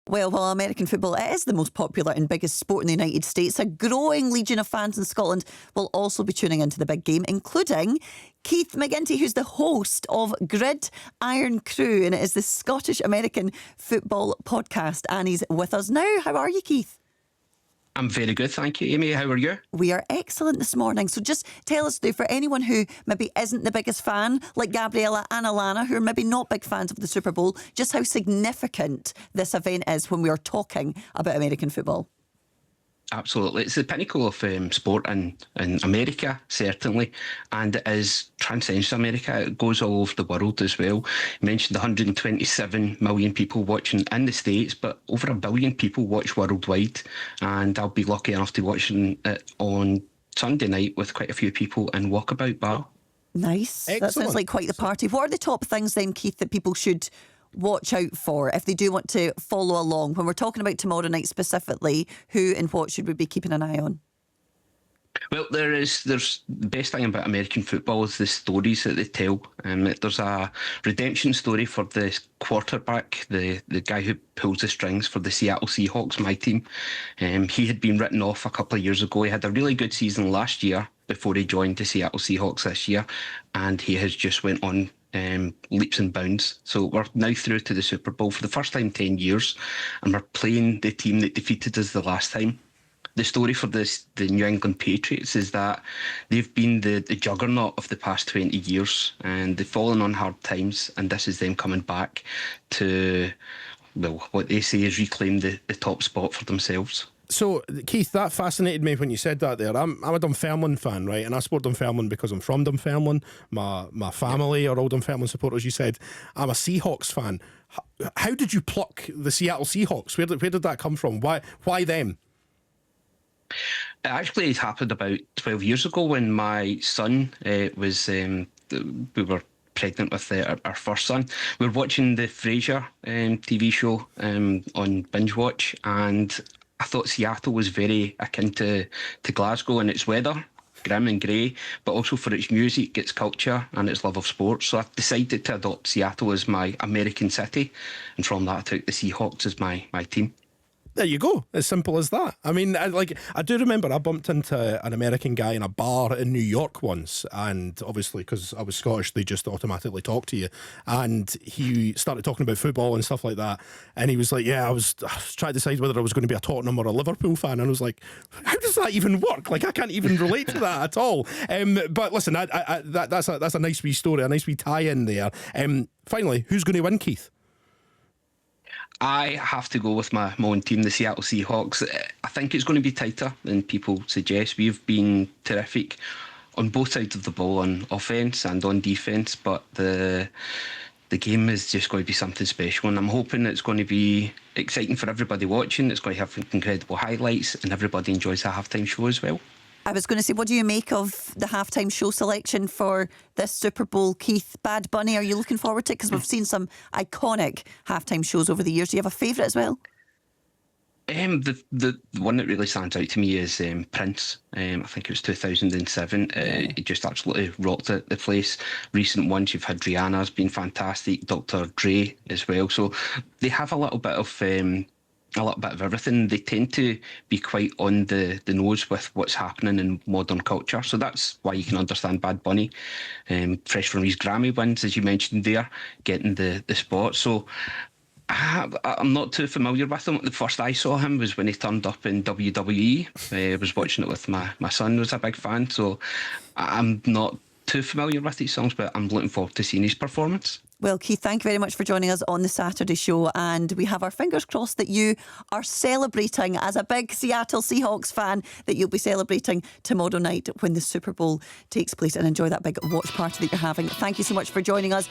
Well, while American football is the most popular and biggest sport in the United States, a growing legion of fans in Scotland will also be tuning into the big game, including Keith McGinty, who's the host of Grid Irn-Cru, and it is the Scottish-American football podcast, and he's with us now. How are you, Keith? I'm very good, thank you, Amy. How are you? We are excellent this morning. So just tell us, for anyone who maybe isn't the biggest fan, like Gabriella and Alana, who are maybe not big fans of the Super Bowl, just how significant this event is when we are talking about American football. Absolutely. It's the pinnacle of sport in America, certainly, and it transcends America. It goes all over the world as well. You mentioned 127 million people watching in the States, but over 1 billion people watch worldwide, and I'll be lucky enough to watch it on Sunday night with quite a few people in Walkabout Bar. Nice. Excellent. That sounds like quite the party. What are the top things then, Keith, that people should watch out for if they do want to follow along? When we're talking about tomorrow night specifically, who and what should we be keeping an eye on? Well, there's the best thing about American football is the stories that they tell. There's a redemption story for the quarterback, the guy who pulls the strings for the Seattle Seahawks, my team. He had been written off a couple of years ago. He had a really good season last year before he joined the Seattle Seahawks this year, and he has just went on leaps and bounds. So we're now through to the Super Bowl for the first time in 10 years, and we're playing the team that defeated us the last time. The story for the New England Patriots is that they've been the juggernaut of the past 20 years, and they've fallen on hard times, and this is them coming back to, well, what they say is reclaim the top spot for themselves. So, Keith, that fascinated me when you said that there. I'm a Dunfermline fan, right? And I support Dunfermline because I'm from Dunfermline. My family are all Dunfermline supporters, you said. I'm a Seahawks fan. How did you pluck the Seattle Seahawks? Where did that come from? Why them? It actually happened about 12 years ago when my son was... we were pregnant with our first son. We were watching the Frasier TV show on Binge Watch, and I thought Seattle was very akin to Glasgow in its weather, grim and grey, but also for its music, its culture and its love of sports. So I decided to adopt Seattle as my American city, and from that I took the Seahawks as my team. There you go. As simple as that. I mean, I do remember I bumped into an American guy in a bar in New York once, and obviously because I was Scottish, they just automatically talk to you. And he started talking about football and stuff like that. And he was like, "Yeah, I was trying to decide whether I was going to be a Tottenham or a Liverpool fan." And I was like, "How does that even work? Like, I can't even relate to that at all." But listen, that's a nice wee story, a nice wee tie-in there. Finally, who's going to win, Keith? I have to go with my own team, the Seattle Seahawks. I think it's going to be tighter than people suggest. We've been terrific on both sides of the ball, on offence and on defence, but the game is just going to be something special, and I'm hoping it's going to be exciting for everybody watching. It's going to have incredible highlights, and everybody enjoys the halftime show as well. I was going to say, what do you make of the halftime show selection for this Super Bowl, Keith? Bad Bunny, are you looking forward to it? Because we've seen some iconic halftime shows over the years. Do you have a favourite as well? The one that really stands out to me is Prince. I think it was 2007. It just absolutely rocked the place. Recent ones, you've had Rihanna's been fantastic, Dr. Dre as well. So they have a little bit of everything. They tend to be quite on the nose with what's happening in modern culture. So that's why you can understand Bad Bunny, fresh from his Grammy wins, as you mentioned there, getting the spot. So I'm not too familiar with him. The first I saw him was when he turned up in WWE. I was watching it with my son, who's a big fan. So I'm not too familiar with these songs, but I'm looking forward to seeing his performance. Well, Keith, thank you very much for joining us on the Saturday show, and we have our fingers crossed that you are celebrating, as a big Seattle Seahawks fan, that you'll be celebrating tomorrow night when the Super Bowl takes place, and enjoy that big watch party that you're having. Thank you so much for joining us.